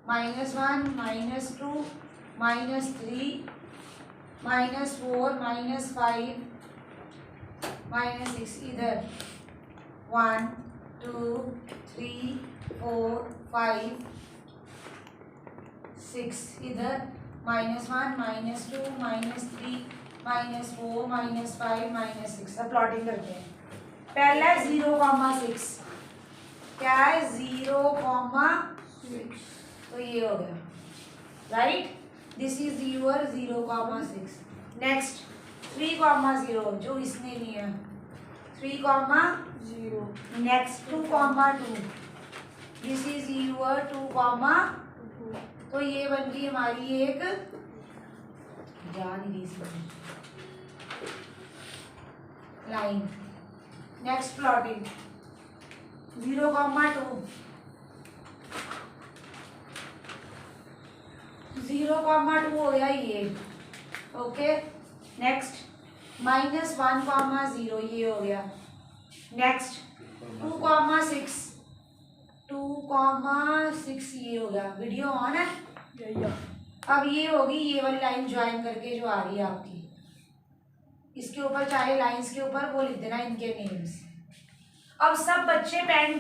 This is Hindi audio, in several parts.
-1 -2 -3 -4 -5 -6 इधर 1 2 3 4 5 6 इधर -1 -2 -3 -4 -5 -6। अब प्लॉटिंग करते हैं। पहला 0,6 क्या है 0,6 तो ये हो गया right. This is your 0,6। Next 3,0 जो इसने लिया 3,0। नेक्स्ट 2,2 दिस इज यूअर 2,2 तो ये बन गई हमारी एक लाइन। नेक्स्ट प्लॉटिंग 0,2 0,2 हो गया ये ओके। नेक्स्ट -1,0 ये हो गया। नेक्स्ट 2,6 2,6 ये हो गया। वीडियो ऑन है। अब ये होगी ये वाली लाइन ज्वाइन करके जो आ रही है आपकी इसके ऊपर चाहे लाइंस के ऊपर वो लिख देना इनके नेम्स। अब सब बच्चे पेन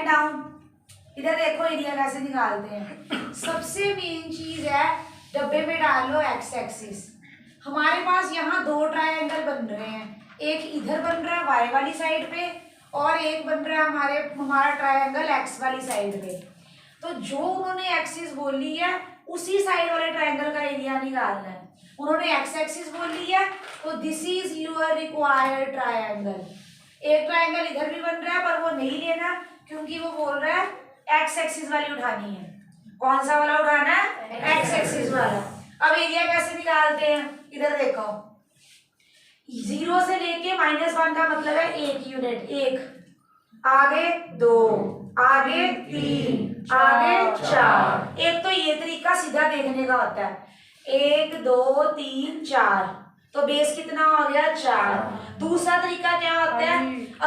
डाउन इधर देखो एरिया कैसे निकालते हैं। सबसे मेन चीज है डब्बे में डाल लो एक्स एक्सिस। हमारे पास यहाँ दो ट्रायंगल बन रहे हैं, एक इधर बन रहा है वाई वाली साइड पे और एक बन रहा है हमारा ट्रायंगल एक्स वाली साइड पे। तो जो उन्होंने एक्सिस बोल ली है उसी साइड वाले ट्रायंगल का एरिया निकालना है। उन्होंने एक्स एक्सिस बोल ली है तो this is your required triangle. एक ट्रायंगल इधर भी बन रहा है पर वो नहीं लेना क्योंकि वो बोल रहा है एक्स एक्सिस वाली उठानी है। कौन सा वाला उठाना है? एक्स एक्सिस वाला। अब एरिया कैसे निकालते हैं इधर देखो 0 से लेके -1 का मतलब है 1 यूनिट। 1 आगे 2 आगे 3 आगे 4। एक तो ये तरीका सीधा देखने का होता है 1 2 3 4 तो बेस कितना हो गया 4। दूसरा तरीका क्या होता है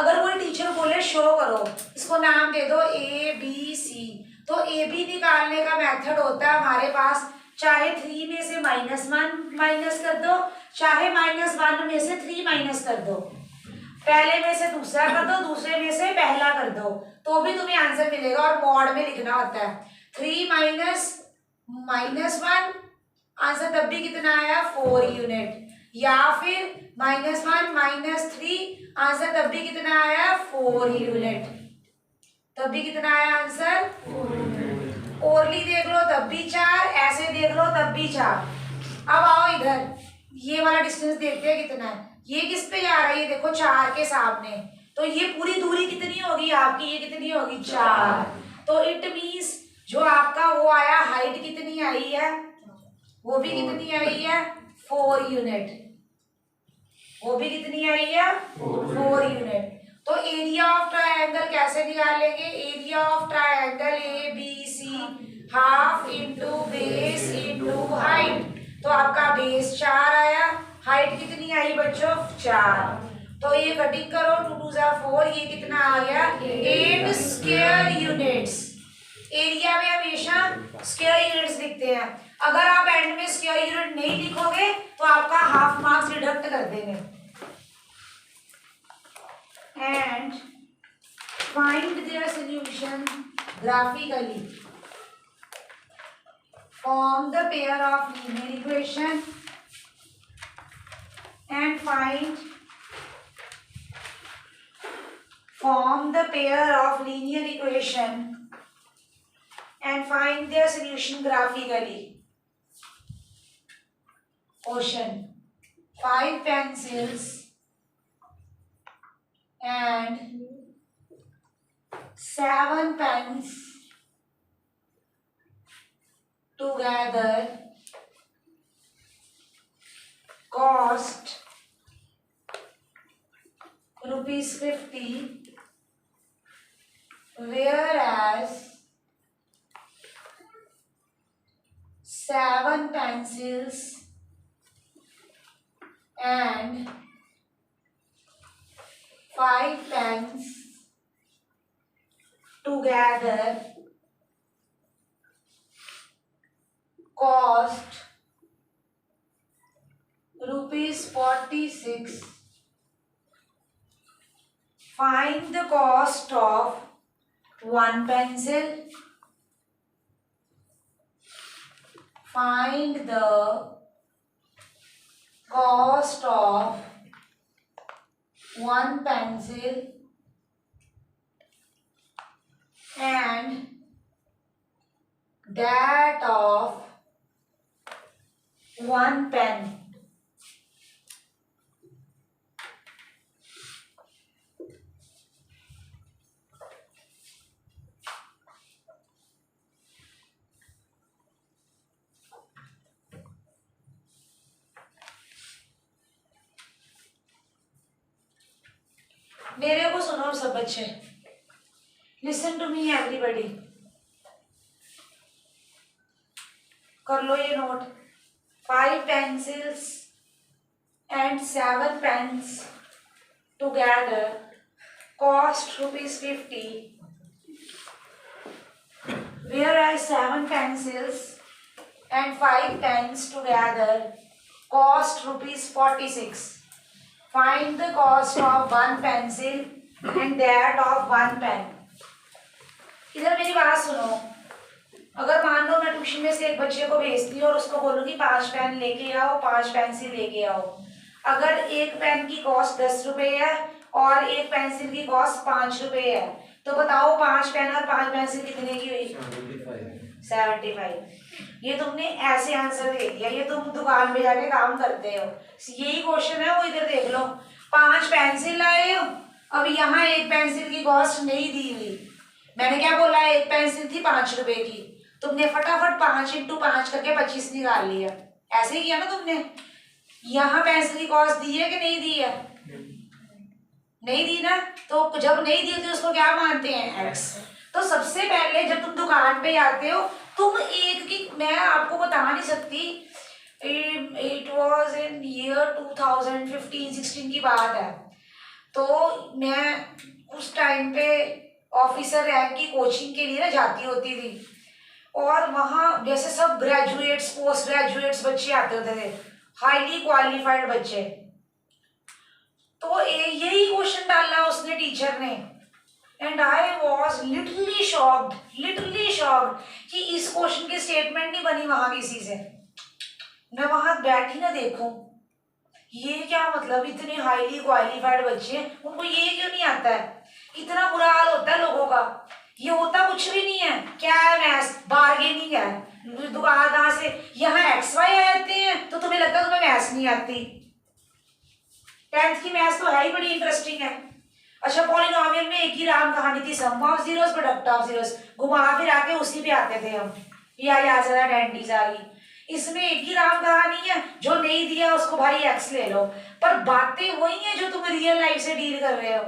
अगर कोई टीचर बोले शो करो इसको नाम दे दो ABC तो AB निकालने का मेथड होता है हमारे पास चाहे 3 में से -1 माइनस कर दो चाहे -1 में से 3 माइनस कर दो। पहले में से दूसरा कर दो दूसरे में से पहला कर दो तो भी तुम्हें आंसर मिलेगा। और मॉड में लिखना होता है 3 -1 आंसर तब भी कितना आया 4 यूनिट या फिर -1 -3 आंसर तब भी कितना आया 4 यूनिट। तब भी कितना आया आंसर 4 यूनिट। ओरली देख लो तब भी 4 ऐसे देख लो तब भी 4। अब आओ इधर ये वाला डिस्टेंस देखते हैं कितना है। ये किस पे जा रहा है ये देखो 4 के सामने तो ये पूरी दूरी कितनी होगी आपकी ये कितनी होगी 4। तो इट मींस जो आपका वो आया हाइट कितनी आई है वो भी कितनी आई है 4 यूनिट। वो भी कितनी आई है 4 यूनिट। तो एरिया ऑफ ट्रायंगल कैसे निकालेंगे? Area of triangle ABC half into base into height. तो आपका बेस 4 आया हाइट कितनी आई बच्चों 4। तो ये कटिंग करो 2 2 4 ये कितना आ गया 8 स्क्वायर यूनिट्स। एरिया में हमेशा स्क्वायर यूनिट्स लिखते हैं। अगर आप एंड में स्क्वायर यूनिट नहीं लिखोगे तो आपका हाफ मार्क्स डिडक्ट कर देंगे। And find their solution graphically form the pair of linear equation and form the pair of linear equation and find their solution graphically. Question: 5 pencils and 7 pens together cost ₹50 whereas 7 pencils and 5 pens together cost ₹46. Find the cost of one pencil. Find the cost of one pencil and that of one pen. मेरे को सुनो सब बच्चे, लिसन टू मी एवरीबॉडी, कर लो ये note. 5 pencils and 7 pens together cost ₹50, whereas 7 pencils and 5 pens together cost ₹46. Find the cost of one pencil and that of one pen. इधर मेरी बात सुनो, अगर मान लो मैं ट्यूशन में से एक बच्चे को भेजती हूँ और उसको बोलूँगी 5 पेन लेके आओ, 5 पेंसिल लेके आओ। अगर एक पेन की कॉस्ट 10 रुपए है और एक पेंसिल की कॉस्ट 5 रुपए है, तो बताओ 5 पेन और 5 पेंसिल कितने की हुई? 75। ये तुमने ऐसे आंसर दे दिया, ये तुम दुकान पे जाके काम करते हो। यही क्वेश्चन है, वो इधर देख लो। 5 पेंसिल लाए हो, अब यहाँ एक पेंसिल की कॉस्ट नहीं दी हुई। मैंने क्या बोला, एक पेंसिल थी 5 रुपए की, तुमने फटाफट 5 × 5 करके 25 निकाल लिया। ऐसे ही किया ना तुमने। यहाँ पेंसिल की कॉस्ट दी है कि नहीं दी है? नहीं दी ना, तो जब नहीं दी तो उसको क्या मानते हैं? एक्स। तो सबसे पहले जब तुम दुकान पे आते हो, तुम एक की, मैं आपको बता नहीं सकती, इट वॉज इन ईयर 2015-16 की बात है। तो मैं उस टाइम पे ऑफिसर रैंक की कोचिंग के लिए ना जाती होती थी, और वहाँ जैसे सब ग्रेजुएट्स, पोस्ट ग्रेजुएट्स बच्चे आते होते थे, हाईली क्वालिफाइड बच्चे। तो यही क्वेश्चन डाला उसने, टीचर ने, and I was literally shocked कि इस क्वेश्चन की स्टेटमेंट नहीं बनी वहां किसी से। मैं वहां बैठी ना देखूं, ये क्या मतलब, इतने हाईली क्वालिफाइड बच्चे, उनको ये क्यों नहीं आता है? इतना बुरा हाल होता है लोगों का। ये होता कुछ भी नहीं है, क्या है, मैथ्स बार्गेनिंग है। दुकान कहाँ से, यहाँ XY आ जाते हैं, तो तुम्हें लगता है तुम्हें मैथ्स नहीं आती। 10th की मैथ्स तो है ही बड़ी इंटरेस्टिंग है। अच्छा, पॉलिनोमियल में एक ही राम कहानी थी, sum of zeros product of zeros, घुमा फिर आके उसी पे आते थे हम, या ज्यादा डेंटीज आ गई। इसमें एक ही राम कहानी है, जो नहीं दिया उसको भाई एक्स ले लो, पर बातें वही है जो तुम रियल लाइफ से डील कर रहे हो।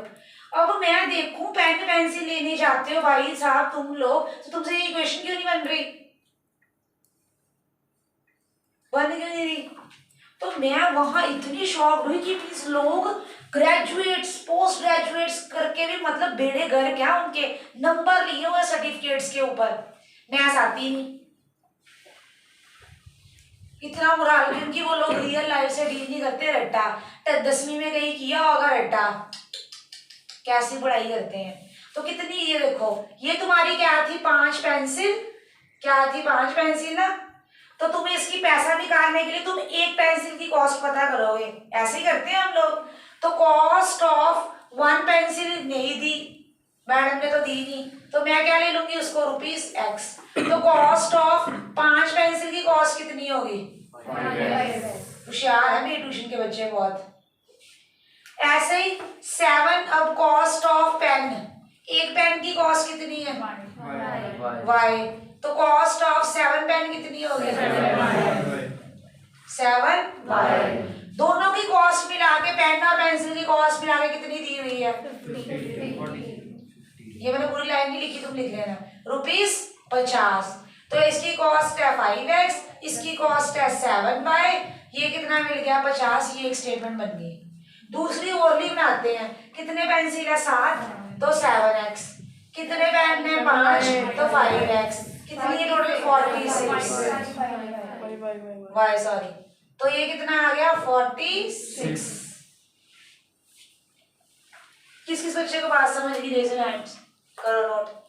अब मैं देखूं पेन पेंसिल लेने जाते हो भाई साहब तुम लोग, तो तुमसे ये क्वेश्चन क्यों नहीं बन रही, बन क्यों नहीं रही? तो मैं वहां इतनी शॉक हुई कि प्लीज लोग ग्रेजुएट्स, पोस्ट ग्रेजुएट्स करके भी मतलब बेड़े घर क्या उनके नंबर लिए हुए सर्टिफिकेट्स के ऊपर, मैथ्स आती नहीं। इतना बुरा हाल, क्योंकि वो लोग रियल लाइफ से डील नहीं करते। रट्टा 10वीं में कहीं किया होगा रट्टा, कैसी पढ़ाई करते हैं। तो कितनी, ये देखो, ये तुम्हारी क्या थी, 5 पेंसिल, क्या थी, 5 पेंसिल ना। तो तुम्हें इसकी पैसा निकालने के लिए तुम एक पेंसिल की कॉस्ट पता करोगे, ऐसे ही करते हैं हम लोग। तो कॉस्ट ऑफ 1 पेंसिल नहीं दी मैडम ने, तो दी नहीं, तो मैं क्या ले लूंगी उसको, ₹X। तो कॉस्ट ऑफ 5 पेंसिल की कॉस्ट कितनी होगी? होशियार है मेरे ट्यूशन के बच्चे बहुत। ऐसे ही 7, अब कॉस्ट ऑफ पेन, एक पेन की कॉस्ट कितनी है? Y। तो कॉस्ट ऑफ 7 पेन कितनी होगी? 7Y। दोनों की कॉस्ट मिला के, पेन और पेंसिल की कॉस्ट मिला के कितनी दी हुई है? 50। ये मैंने पूरी लाइन नहीं लिखी, तुम लिख लेना, ₹50। तो इसकी कॉस्ट है 5X, इसकी कॉस्ट है 7Y, ये कितना मिल गया? 50। ये एक स्टेटमेंट बन गई। दूसरी ओरली बनाते हैं, कितने पेंसिल है? 7, तो 7X, कितने पेन है? 5, तो 5X, कितनी है टोटल? 46 वाई सॉरी, तो ये कितना आ गया 46। किस किस बच्चे को बात समझ गई, रेज़ हैंड्स करो नोट।